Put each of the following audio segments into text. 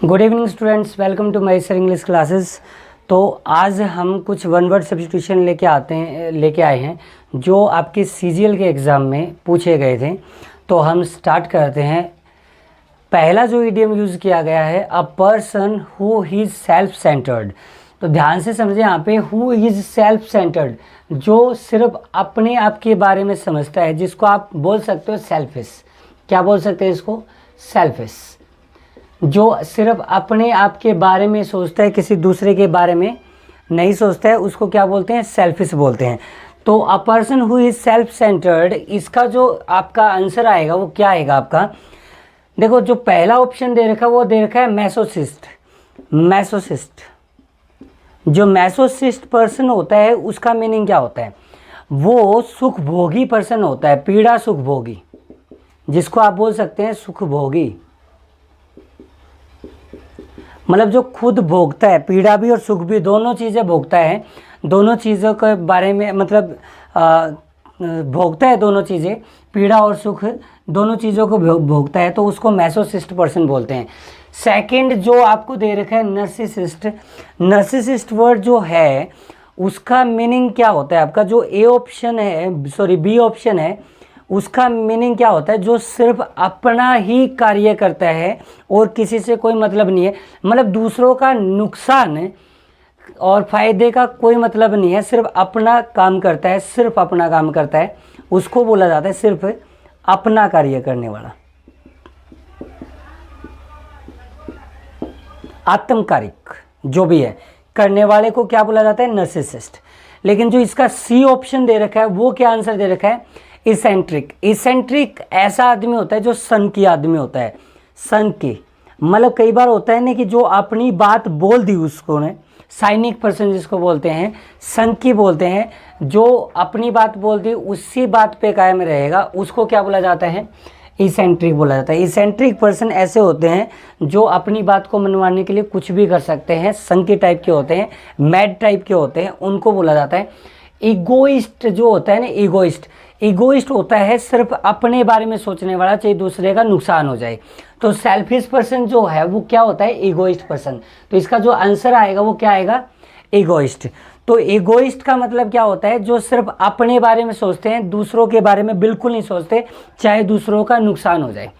Good evening students, welcome to my sir English classes. तो आज हम कुछ वन वर्ड सब्स्टिट्यूशन लेके आए हैं जो आपके सीजीएल के एग्ज़ाम में पूछे गए थे। तो हम स्टार्ट करते हैं। पहला जो इडियम यूज़ किया गया है, a person who is self centred. तो ध्यान से समझे, यहाँ पे हु इज़ सेल्फ सेंटर्ड, जो सिर्फ अपने आप के बारे में समझता है, जिसको आप बोल सकते हो सेल्फिश। क्या बोल सकते हैं इसको? सेल्फिश। जो सिर्फ अपने आप के बारे में सोचता है, किसी दूसरे के बारे में नहीं सोचता है, उसको क्या बोलते हैं? सेल्फिश बोलते हैं। तो a person who is self centred, इसका जो आपका आंसर आएगा वो क्या आएगा आपका? देखो, जो पहला ऑप्शन दे रखा है वो दे रखा है मैसोसिस्ट। मैसोसिस्ट, जो मैसोसिस्ट पर्सन होता है उसका मीनिंग क्या होता है? वो सुखभोगी पर्सन होता है, पीड़ा सुखभोगी, जिसको आप बोल सकते हैं सुखभोगी। मतलब जो खुद भोगता है, पीड़ा भी और सुख भी दोनों चीज़ें भोगता है, दोनों चीज़ों के बारे में मतलब भोगता है, दोनों चीज़ें, पीड़ा और सुख दोनों चीज़ों को भोगता है, तो उसको मैसोसिस्ट पर्सन बोलते हैं। सेकंड जो आपको दे रखा है नर्सिसिस्ट। नर्सिसिस्ट वर्ड जो है उसका मीनिंग क्या होता है आपका? जो बी ऑप्शन है उसका मीनिंग क्या होता है? जो सिर्फ अपना ही कार्य करता है और किसी से कोई मतलब नहीं है, मतलब दूसरों का नुकसान और फायदे का कोई मतलब नहीं है, सिर्फ अपना काम करता है, सिर्फ अपना काम करता है, उसको बोला जाता है सिर्फ अपना कार्य करने वाला, आत्मकारिक जो भी है करने वाले को क्या बोला जाता है? नर्सिसिस्ट। लेकिन जो इसका सी ऑप्शन दे रखा है वो क्या आंसर दे रखा है? इसेंट्रिक। इसेंट्रिक ऐसा आदमी होता है जो सनकी आदमी होता है। सनकी मतलब कई बार होता है ना कि जो अपनी बात बोल दी उसको ने, साइनिक पर्सन जिसको बोलते हैं, सनकी बोलते हैं, जो अपनी बात बोल दी उसी बात पे कायम रहेगा, उसको क्या बोला जाता है? इसेंट्रिक बोला जाता है। इसेंट्रिक पर्सन ऐसे होते हैं जो अपनी बात को मनवाने के लिए कुछ भी कर सकते हैं, सनकी टाइप के होते हैं, मैड टाइप के होते हैं, उनको बोला जाता है। ईगोइस्ट जो होता है ना, ईगोइस्ट होता है सिर्फ अपने बारे में सोचने वाला, चाहे दूसरे का नुकसान हो जाए। तो सेल्फिश पर्सन जो है वो क्या होता है? Egoist person. तो इसका जो आंसर आएगा वो क्या आएगा? ईगोइस्ट। तो ईगोइस्ट का मतलब क्या होता है? जो सिर्फ अपने बारे में सोचते हैं, दूसरों के बारे में बिल्कुल नहीं सोचते, चाहे दूसरों का नुकसान हो जाए।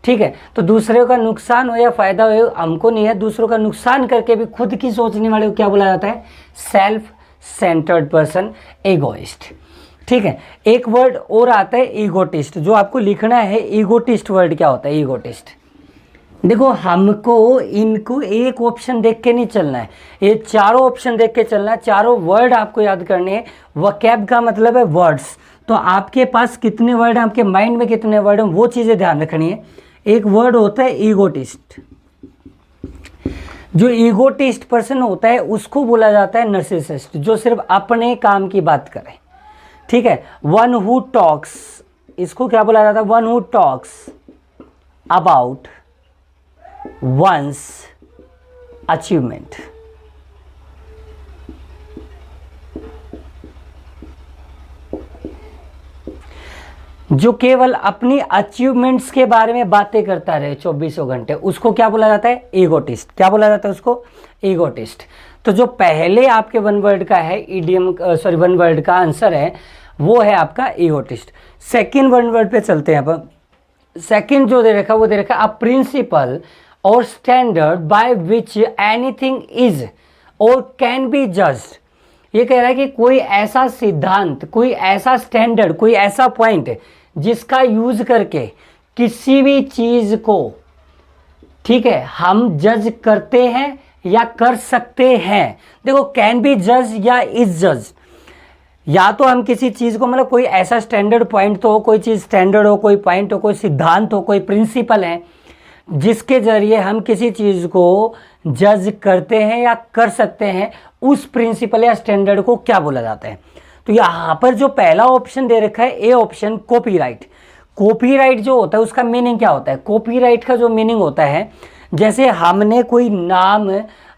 ठीक है, तो दूसरे का नुकसान हो या फायदा हो हमको नहीं है, दूसरों का नुकसान करके भी खुद की सोचने वाले को क्या बोला जाता है? Self centred person, egoist. ठीक है, एक वर्ड और आता है ईगोटिस्ट, जो आपको लिखना है। ईगोटिस्ट वर्ड क्या होता है? ईगोटिस्ट। देखो, हमको इनको एक ऑप्शन देख के नहीं चलना है, ये चारों ऑप्शन देख के चलना है। चारों वर्ड आपको याद करने हैं। वोकैब का मतलब है वर्ड्स। तो आपके पास कितने वर्ड हैं, आपके माइंड में कितने वर्ड हैं, वो चीज़ें ध्यान रखनी है। एक वर्ड होता है ईगोटिस्ट। जो ईगोटिस्ट पर्सन होता है उसको बोला जाता है नर्सिसिस्ट, जो सिर्फ अपने काम की बात करे। ठीक है, वन हु टॉक्स, इसको क्या बोला जाता है? One who talks about one's achievement. जो केवल अपनी अचीवमेंट्स के बारे में बातें करता रहे 24 घंटे, उसको क्या बोला जाता है? ईगोटिस्ट। क्या बोला जाता है उसको? ईगोटिस्ट। तो जो पहले आपके वन वर्ड का है वन वर्ड का आंसर है वो है आपका ईगोटिस्ट। सेकंड वन वर्ड पे चलते हैं। अब सेकंड जो दे रखा है वो दे रखा है अ प्रिंसिपल और standard by which anything is और कैन बी जज्ड। ये कह रहा है कि कोई ऐसा सिद्धांत, कोई ऐसा स्टैंडर्ड, कोई ऐसा पॉइंट जिसका यूज करके किसी भी चीज को, ठीक है, हम जज करते हैं या कर सकते हैं। देखो, कैन बी जज या इज जज, या तो हम किसी चीज को, मतलब कोई ऐसा स्टैंडर्ड पॉइंट तो हो, कोई चीज स्टैंडर्ड हो, कोई पॉइंट हो, कोई सिद्धांत हो, कोई प्रिंसिपल है जिसके जरिए हम किसी चीज को जज करते हैं या कर सकते हैं, उस प्रिंसिपल या स्टैंडर्ड को क्या बोला जाता है? तो यहाँ पर जो पहला ऑप्शन दे रखा है, ए ऑप्शन, कॉपीराइट। कॉपीराइट जो होता है उसका मीनिंग क्या होता है? कॉपीराइट का जो मीनिंग होता है, जैसे हमने कोई नाम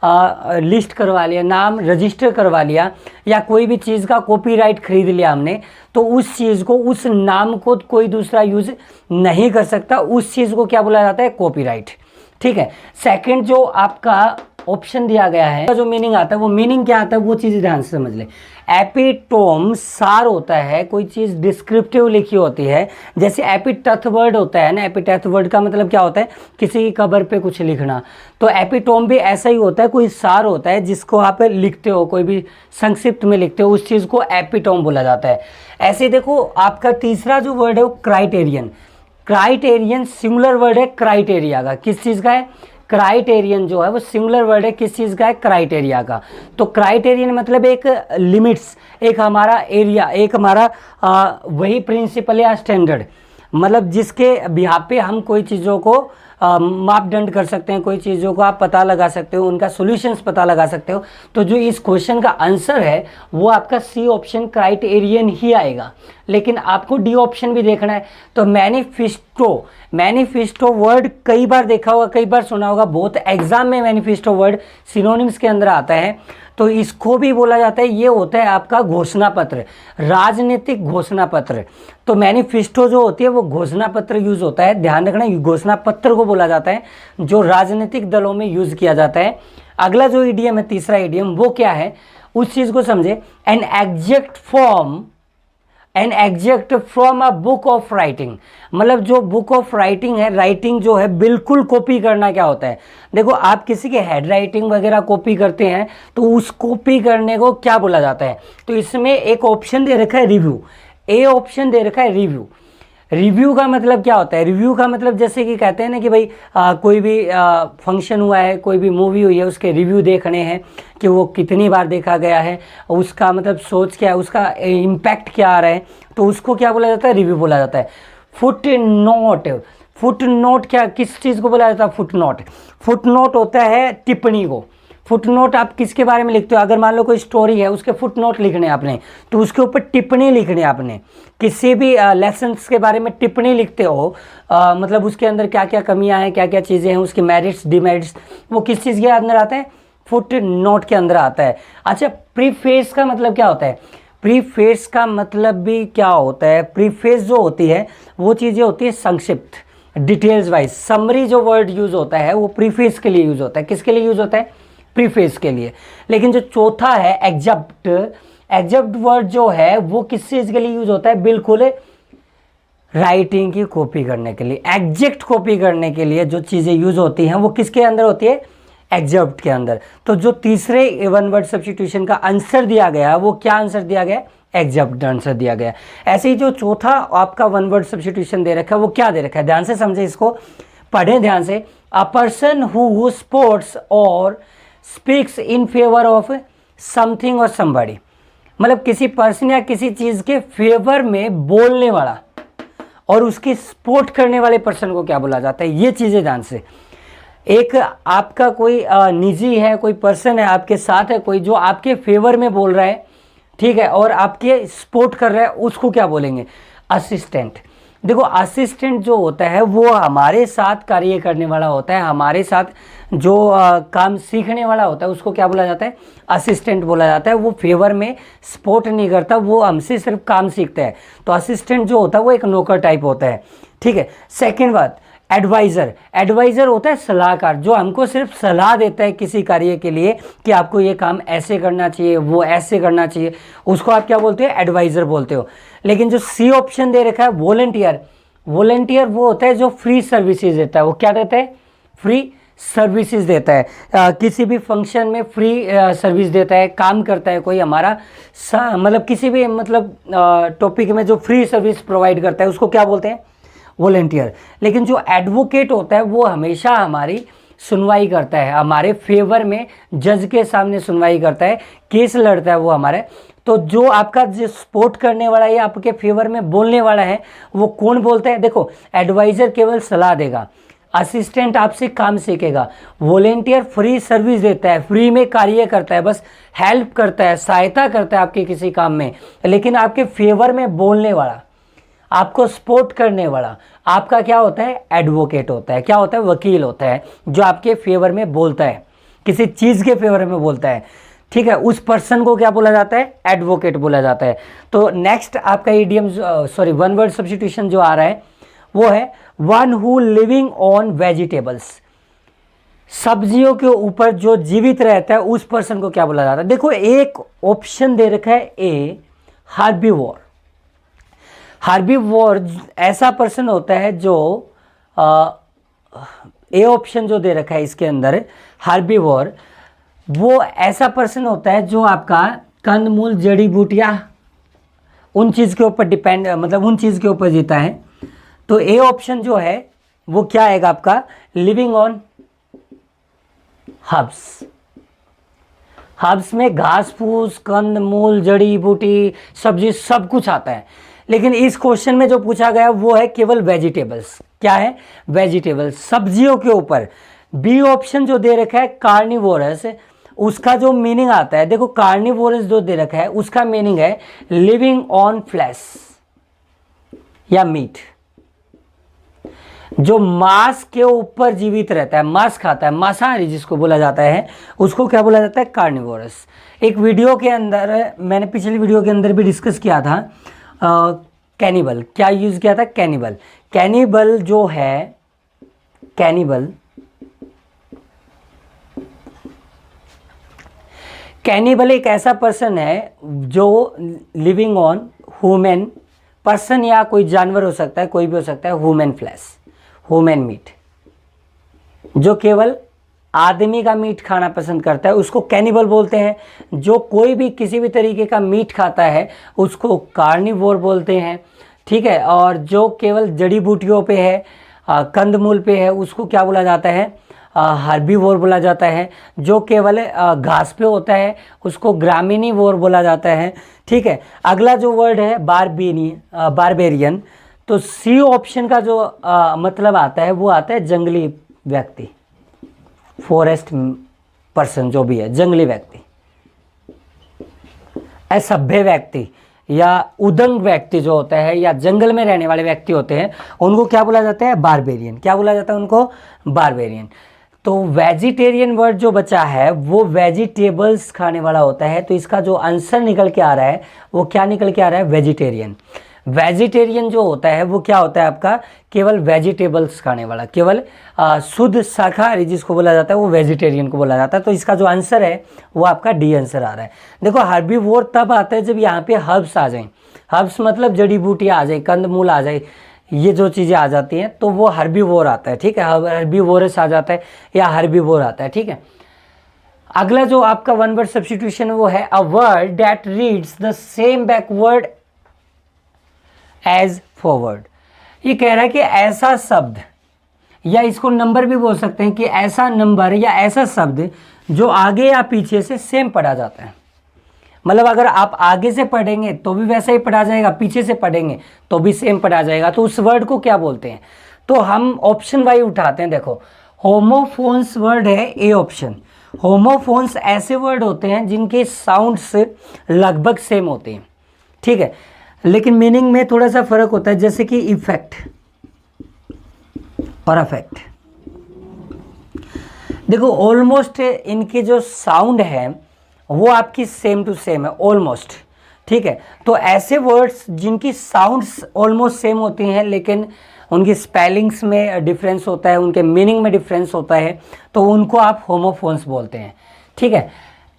लिस्ट करवा लिया, नाम रजिस्टर करवा लिया, या कोई भी चीज़ का कॉपीराइट खरीद लिया हमने, तो उस चीज़ को, उस नाम को कोई दूसरा यूज़ नहीं कर सकता, उस चीज़ को क्या बोला जाता है? कॉपीराइट। ठीक है। सेकंड जो आपका ऑप्शन दिया गया है, जो मीनिंग आता है, वो मीनिंग क्या आता है वो चीज़ ध्यान से समझ ले। एपिटोम सार होता है, कोई चीज़ डिस्क्रिप्टिव लिखी होती है, जैसे एपिटथ वर्ड होता है ना। एपिटथ वर्ड का मतलब क्या होता है, किसी की कब्र पे कुछ लिखना। तो एपिटोम भी ऐसा ही होता है, कोई सार होता है जिसको आप लिखते हो, कोई भी संक्षिप्त में लिखते हो, उस चीज़ को एपिटोम बोला जाता है। ऐसे देखो आपका तीसरा जो वर्ड है वो क्राइटेरियन। क्राइटेरियन सिंगुलर वर्ड है क्राइटेरिया का। किस चीज़ का है? क्राइटेरियन जो है वो सिंगुलर वर्ड है, किस चीज़ का है? क्राइटेरिया का। तो क्राइटेरियन मतलब एक लिमिट्स, एक हमारा एरिया, एक हमारा वही प्रिंसिपल या स्टैंडर्ड, मतलब जिसके बिहाफ पे हम कोई चीज़ों को मापदंड कर सकते हैं, कोई चीज़ों को आप पता लगा सकते हो, उनका सॉल्यूशंस पता लगा सकते हो। तो जो इस क्वेश्चन का आंसर है वो आपका सी ऑप्शन क्राइटेरियन ही आएगा। लेकिन आपको डी ऑप्शन भी देखना है। तो मैनिफेस्टो, मैनिफेस्टो वर्ड कई बार देखा होगा, कई बार सुना होगा, बहुत एग्जाम में मैनिफेस्टो वर्ड सिनोनिम्स के अंदर आता है। तो इसको भी बोला जाता है, ये होता है आपका घोषणा पत्र, राजनीतिक घोषणा पत्र। तो मैनिफेस्टो जो होती है वो घोषणा पत्र यूज होता है, ध्यान रखना, घोषणा पत्र को बोला जाता है जो राजनीतिक दलों में यूज किया जाता है। अगला जो ईडीएम है, तीसरा ईडीएम, वो क्या है उस चीज को समझे। An exact form, an exact from a book of writing, मतलब जो बुक ऑफ राइटिंग है, राइटिंग जो है बिल्कुल कॉपी करना क्या होता है। देखो आप किसी के हैंड राइटिंग वगैरह कॉपी करते हैं तो उस कॉपी करने को क्या बोला जाता है। तो इसमें एक ऑप्शन दे रखा है रिव्यू, ए ऑप्शन दे रखा है रिव्यू। रिव्यू का मतलब क्या होता है? रिव्यू का मतलब जैसे कि कहते हैं ना कि भाई कोई भी फंक्शन हुआ है, कोई भी मूवी हुई है, उसके रिव्यू देखने हैं कि वो कितनी बार देखा गया है, उसका मतलब सोच क्या है, उसका इम्पैक्ट क्या आ रहा है, तो उसको क्या बोला जाता है? रिव्यू बोला जाता है। फुट नोट, फुट नोट क्या, किस चीज़ को बोला जाता है? Foot note. फुट नोट होता है टिप्पणी को। फुट नोट आप किसके बारे में लिखते हो? अगर मान लो कोई स्टोरी है, उसके फुट नोट लिखने आपने, तो उसके ऊपर टिप्पणी लिखनी है आपने। किसी भी लेसन्स के बारे में टिप्पणी लिखते हो, मतलब उसके अंदर क्या क्या कमियां हैं, क्या क्या चीज़ें हैं, उसके मेरिट्स डिमेरिट्स, वो किस चीज़ के अंदर आता है? फुट नोट के अंदर आता है। अच्छा, प्रीफेस का मतलब क्या होता है? प्रीफेस का मतलब भी क्या होता है? प्रीफेस जो होती है वो चीज़ें होती है संक्षिप्त, डिटेल्स वाइज। समरी जो वर्ड यूज होता है वो प्रीफेस के लिए यूज होता है। किसके लिए यूज होता है? प्रीफेस के लिए। लेकिन जो चौथा है एग्जैक्ट, एग्जैक्ट वर्ड जो है वो किस चीज के लिए यूज होता है? बिल्कुल राइटिंग की कॉपी करने के लिए, एग्जैक्ट कॉपी करने के लिए जो चीजें यूज होती हैं वो किसके अंदर होती है? एग्जैक्ट के अंदर। तो जो तीसरे वन वर्ड सब्स्टिट्यूशन का आंसर दिया गया वो क्या आंसर दिया गया? एग्जैक्ट आंसर दिया गया। ऐसे ही जो चौथा आपका वन वर्ड सब्स्टिट्यूशन दे रखा है वो क्या दे रखा है? ध्यान से समझे, इसको पढ़ें ध्यान से। अ पर्सन हु सपोर्ट्स और speaks in favour of something और समबडी, मतलब किसी पर्सन या किसी चीज के फेवर में बोलने वाला और उसकी सपोर्ट करने वाले पर्सन को क्या बोला जाता है? ये चीजें ध्यान से। एक आपका कोई निजी है, कोई पर्सन है आपके साथ है, कोई जो आपके फेवर में बोल रहा है, ठीक है, और आपके सपोर्ट कर रहा है, उसको क्या बोलेंगे? असिस्टेंट। देखो असिस्टेंट जो होता है वो हमारे साथ कार्य करने वाला होता है, हमारे साथ जो काम सीखने वाला होता है उसको क्या बोला जाता है? असिस्टेंट बोला जाता है। वो फेवर में सपोर्ट नहीं करता, वो हमसे सिर्फ काम सीखता है। तो असिस्टेंट जो होता है वो एक नौकर टाइप होता है, ठीक है। सेकेंड बात, एडवाइज़र। एडवाइज़र होता है सलाहकार, जो हमको सिर्फ सलाह देता है किसी कार्य के लिए कि आपको ये काम ऐसे करना चाहिए, वो ऐसे करना चाहिए, उसको आप क्या बोलते हो? एडवाइज़र बोलते हो। लेकिन जो सी ऑप्शन दे रखा है वॉलंटियर, वॉलंटियर वो होता है जो फ्री सर्विसेज देता है। वो क्या देता है? फ्री सर्विसेज देता है। किसी भी फंक्शन में फ्री सर्विस देता है, काम करता है कोई हमारा, मतलब किसी भी मतलब टॉपिक में जो फ्री सर्विस प्रोवाइड करता है उसको क्या बोलते हैं? वॉलंटियर। लेकिन जो एडवोकेट होता है वो हमेशा हमारी सुनवाई करता है, हमारे फेवर में जज के सामने सुनवाई करता है, केस लड़ता है वो हमारे। तो जो आपका जो सपोर्ट करने वाला है, आपके फेवर में बोलने वाला है, वो कौन बोलता है? देखो एडवाइज़र केवल सलाह देगा, असिस्टेंट आपसे काम सीखेगा, वॉलेंटियर फ्री सर्विस देता है, फ्री में कार्य करता है, बस हेल्प करता है, सहायता करता है आपके किसी काम में। लेकिन आपके फेवर में बोलने वाला, आपको सपोर्ट करने वाला आपका क्या होता है? एडवोकेट होता है। क्या होता है? वकील होता है, जो आपके फेवर में बोलता है, किसी चीज़ के फेवर में बोलता है, ठीक है। उस पर्सन को क्या बोला जाता है? एडवोकेट बोला जाता है। तो नेक्स्ट आपका idiom sorry one word substitution जो आ रहा है वो है one who living on vegetables. सब्जियों के ऊपर जो जीवित रहता है उस पर्सन को क्या बोला जाता है? देखो एक ऑप्शन दे रखा है ए, हार्बीवोर। हार्बीवोर ऐसा पर्सन होता है जो ए ऑप्शन जो दे रखा है इसके अंदर हार्बीवोर, वो ऐसा पर्सन होता है जो आपका कंदमूल, जड़ी बूटियां, उन चीज़ के ऊपर डिपेंड, मतलब उन चीज़ के ऊपर जीता है। तो ए ऑप्शन जो है वो क्या आएगा आपका? Living on herbs. हर्ब्स में घास फूस, कंद मूल, जड़ी बूटी, सब्जी, सब कुछ आता है। लेकिन इस क्वेश्चन में जो पूछा गया वो है केवल वेजिटेबल्स। क्या है? वेजिटेबल्स, सब्जियों के ऊपर। बी ऑप्शन जो दे रखा है कार्निवोरस, उसका जो मीनिंग आता है, देखो कार्निवोरस जो दे रखा है उसका मीनिंग है लिविंग ऑन फ्लैश या मीट, जो मांस के ऊपर जीवित रहता है, मांस खाता है, मांसाहारी जिसको बोला जाता है, उसको क्या बोला जाता है? कार्निवोरस। एक वीडियो के अंदर, मैंने पिछली वीडियो के अंदर भी डिस्कस किया था, कैनिबल। क्या यूज किया था? कैनिबल। कैनिबल जो है, कैनिबल एक ऐसा पर्सन है जो लिविंग ऑन ह्यूमन पर्सन, या कोई जानवर हो सकता है, कोई भी हो सकता है, ह्यूमन फ्लैश, ह्यूमन मीट, जो केवल आदमी का मीट खाना पसंद करता है, उसको कैनिबल बोलते हैं। जो कोई भी किसी भी तरीके का मीट खाता है उसको कार्निवोर बोलते हैं, ठीक है। और जो केवल जड़ी बूटियों पे है, कंदमूल पे है, उसको क्या बोला जाता है? हर्बीवोर बोला जाता है। जो केवल घास पे होता है उसको ग्रामिनीवोर बोला जाता है, ठीक है। अगला जो वर्ड है बारबेरियन। तो सी ऑप्शन का जो मतलब आता है वो आता है जंगली व्यक्ति, फॉरेस्ट पर्सन, जो भी है जंगली व्यक्ति, असभ्य व्यक्ति या उदंग व्यक्ति जो होता है, या जंगल में रहने वाले व्यक्ति होते हैं, उनको क्या बोला जाता है? बारबेरियन। क्या बोला जाता है उनको? बारबेरियन। तो वेजिटेरियन वर्ड जो बचा है वो वेजिटेबल्स खाने वाला होता है। तो इसका जो आंसर निकल के आ रहा है वो क्या निकल के आ रहा है? वेजिटेरियन। वेजिटेरियन जो होता है वो क्या होता है आपका? केवल वेजिटेबल्स खाने वाला, केवल शुद्ध शाकाहारी जिसको बोला जाता है वो वेजिटेरियन को बोला जाता है। तो इसका जो आंसर है वो आपका डी आंसर आ रहा है। देखो हर्बीवोर तब आता है जब यहाँ पे हर्ब्स आ जाएं। हर्ब्स मतलब जड़ी बूटियाँ आ जाए, कंदमूल आ जाए, ये जो चीज़ें आ जाती हैं तो वो हर्बीवोर आता है, ठीक है। हर्बीवोरस आ जाता है या हर्बीवोर आता है, ठीक है। अगला जो आपका वन वर्ड सब्स्टिट्यूशन वो है a word that reads the same backward as forward. ये कह रहा है कि ऐसा शब्द, या इसको नंबर भी बोल सकते हैं, कि ऐसा नंबर या ऐसा शब्द जो आगे या पीछे से सेम पढ़ा जाता है। मतलब अगर आप आगे से पढ़ेंगे तो भी वैसा ही पढ़ा जाएगा, पीछे से पढ़ेंगे तो भी सेम पढ़ा जाएगा। तो उस वर्ड को क्या बोलते हैं? तो हम ऑप्शन वाइज उठाते हैं। देखो होमोफोन्स वर्ड है ए ऑप्शन। होमोफोन्स ऐसे वर्ड होते हैं जिनके साउंड्स लगभग सेम होते हैं, ठीक है, लेकिन मीनिंग में थोड़ा सा फर्क होता है, जैसे कि इफेक्ट और अफेक्ट। देखो ऑलमोस्ट इनके जो साउंड है वो आपकी सेम टू सेम है, ऑलमोस्ट, ठीक है। तो ऐसे वर्ड्स जिनकी साउंड्स ऑलमोस्ट सेम होती हैं लेकिन उनकी स्पेलिंग्स में डिफरेंस होता है, उनके मीनिंग में डिफरेंस होता है, तो उनको आप होमोफोन्स बोलते हैं, ठीक है।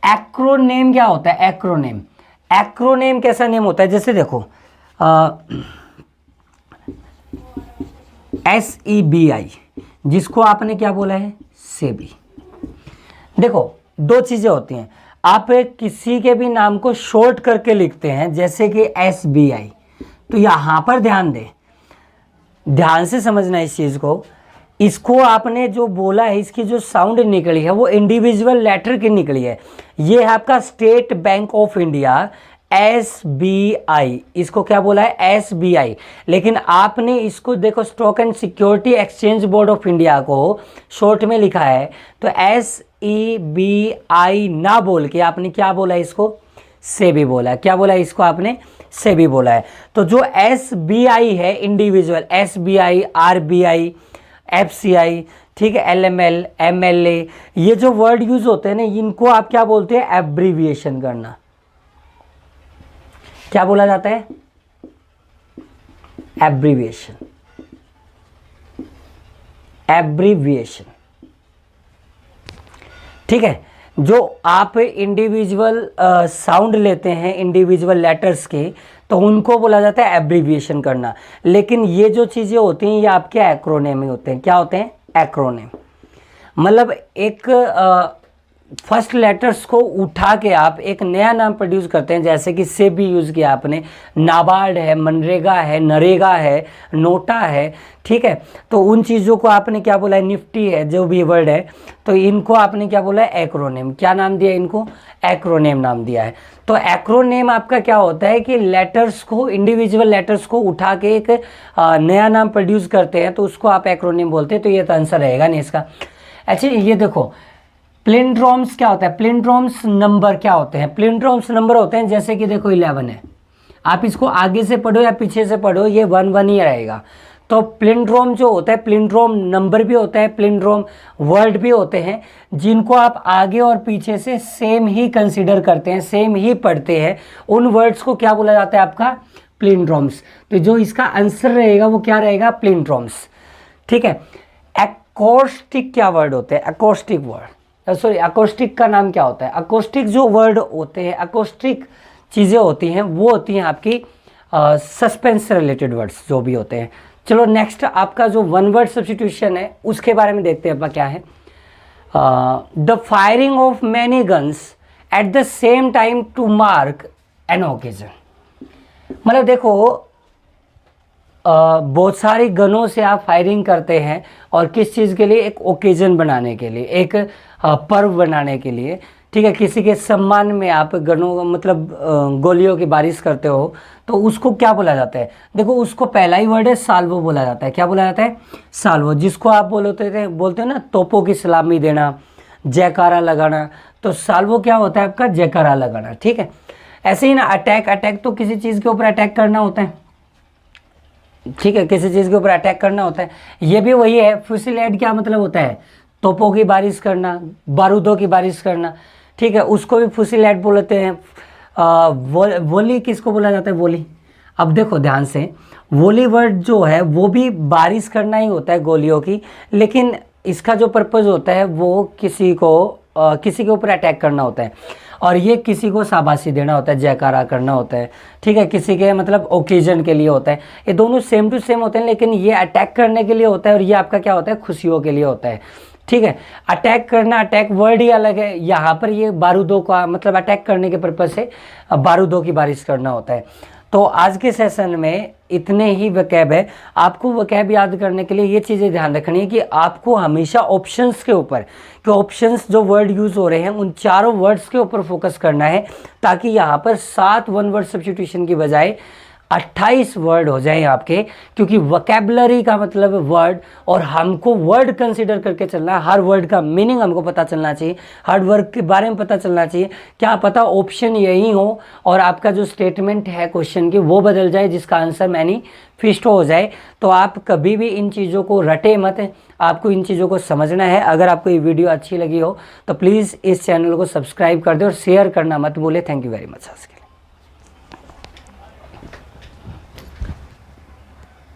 एक्रोनेम क्या होता है? एक्रोनेम, एक्रोनेम कैसा नेम होता है? जैसे देखो SEBI, जिसको आपने क्या बोला है? सेबी। देखो दो चीज़ें होती हैं, आप किसी के भी नाम को शॉर्ट करके लिखते हैं, जैसे कि SBI, तो यहाँ पर ध्यान से समझना इस चीज़ को। इसको आपने जो बोला है, इसकी जो साउंड निकली है वो इंडिविजुअल लेटर की निकली है। ये है आपका state bank of India, SBI, इसको क्या बोला है? SBI। लेकिन आपने इसको देखो stock and security exchange board of India को शॉर्ट में लिखा है, तो SEBI ना बोल के आपने क्या बोला? इसको सेबी बोला है। क्या बोला है इसको आपने? सेबी बोला है। तो जो SBI है इंडिविजुअल, SBI, RBI, FCI, ठीक है, LML, MLA, ये जो वर्ड यूज होते हैं ना, इनको आप क्या बोलते हैं? एब्रीविएशन करना। क्या बोला जाता है? Abbreviation, abbreviation. ठीक है। जो आप इंडिविजुअल साउंड लेते हैं इंडिविजुअल लेटर्स के, तो उनको बोला जाता है एब्रीविएशन करना। लेकिन ये जो चीज़ें होती हैं ये आपके एक्रोनेम में होते हैं। क्या होते हैं? एक्रोनेम। मतलब एक फर्स्ट लेटर्स को उठा के आप एक नया नाम प्रोड्यूस करते हैं। जैसे कि से भी यूज़ किया आपने, नाबार्ड है, मनरेगा है, नरेगा है, नोटा है, ठीक है। तो उन चीज़ों को आपने क्या बोला है? निफ्टी है, जो भी वर्ड है, तो इनको आपने क्या बोला है? एक्रोनेम। क्या नाम दिया इनको? एक्रोनेम नाम दिया है। तो एक्रोनेम आपका क्या होता है कि लेटर्स को, इंडिविजुअल लेटर्स को उठा के एक नया नाम प्रोड्यूस करते हैं, तो उसको आप एक्रोनेम बोलते हैं। तो ये तो आंसर रहेगा नहीं इसका। अच्छा, ये देखो प्लिंड्रोम्स क्या होता है? प्लिंड्रोम्स नंबर क्या होते हैं? प्लिंड्रोम्स नंबर होते हैं, जैसे कि देखो 11 है, आप इसको आगे से पढ़ो या पीछे से पढ़ो, ये 1 ही रहेगा। तो प्लिंड्रोम जो होता है, प्लिंड्रोम नंबर भी होता है, प्लिंड्रोम वर्ड भी होते हैं, जिनको आप आगे और पीछे से सेम ही कंसीडर करते हैं, सेम ही पढ़ते हैं। उन वर्ड्स को क्या बोला जाता है? आपका प्लिंड्रोम्स। तो जो इसका आंसर रहेगा वो क्या रहेगा? प्लिंड्रोम्स। ठीक है। अकोस्टिक क्या वर्ड होते हैं? अकोस्टिक वर्ड, सॉरी, अकोस्टिक का नाम क्या होता है? अकोस्टिक जो वर्ड होते हैं, अकोस्टिक चीज़ें होती हैं, वो होती हैं आपकी सस्पेंस रिलेटेड वर्ड्स जो भी होते हैं। चलो नेक्स्ट आपका जो वन वर्ड सब्स्टिट्यूशन है उसके बारे में देखते हैं अपना क्या है। The firing of many guns at the same time to mark an occasion. मतलब देखो बहुत सारी गनों से आप फायरिंग करते हैं, और किस चीज़ के लिए? एक ओकेजन बनाने के लिए, एक पर्व बनाने के लिए, ठीक है। किसी के सम्मान में आप गनों मतलब गोलियों की बारिश करते हो, तो उसको क्या बोला जाता है? देखो उसको पहला ही वर्ड है साल्वो बोला जाता है। क्या बोला जाता है? साल्वो। जिसको आप बोलते हो ना तोपों की सलामी देना, जयकारा लगाना, तो साल्वो क्या होता है आपका? जयकारा लगाना, ठीक है। ऐसे ही ना अटैक, अटैक तो किसी चीज़ के ऊपर अटैक करना होता है, ठीक है, किसी चीज़ के ऊपर अटैक करना होता है। ये भी वही है। फुसिलेड क्या मतलब होता है? तोपों की बारिश करना, बारूदों की बारिश करना, ठीक है, उसको भी फुसिलेड बोलते हैं। वोली किसको बोला जाता है? वोली। अब देखो ध्यान से, वोली वर्ड जो है वो भी बारिश करना ही होता है गोलियों की, लेकिन इसका जो पर्पज़ होता है वो किसी के ऊपर अटैक करना होता है, और ये किसी को शाबाशी देना होता है, जयकारा करना होता है, ठीक है, किसी के मतलब ओकेजन के लिए होता है। ये दोनों सेम टू सेम होते हैं, लेकिन ये अटैक करने के लिए होता है और ये आपका क्या होता है? खुशियों के लिए होता है, ठीक है। अटैक करना, अटैक वर्ड ही अलग है। यहाँ पर ये बारूदों का मतलब अटैक करने के पर्पज से बारूदों की बारिश करना होता है। तो आज के सेशन में इतने ही वकैब है। आपको वकैब याद करने के लिए ये चीज़ें ध्यान रखनी है कि आपको हमेशा ऑप्शंस के ऊपर, कि ऑप्शंस जो वर्ड यूज़ हो रहे हैं उन चारों वर्ड्स के ऊपर फोकस करना है, ताकि यहाँ पर 7 वन वर्ड सब्स्टिट्यूशन की बजाय 28 वर्ड हो जाएं आपके। क्योंकि वोकैबुलरी का मतलब वर्ड, और हमको वर्ड कंसीडर करके चलना है। हर वर्ड का मीनिंग हमको पता चलना चाहिए, हर वर्ड के बारे में पता चलना चाहिए। क्या पता ऑप्शन यही हो और आपका जो स्टेटमेंट है क्वेश्चन की वो बदल जाए, जिसका आंसर मैनिफेस्ट हो जाए। तो आप कभी भी इन चीज़ों को रटे मत, आपको इन चीज़ों को समझना है। अगर आपको ये वीडियो अच्छी लगी हो तो प्लीज़ इस चैनल को सब्सक्राइब कर दे और शेयर करना मत भूले। Thank you very much.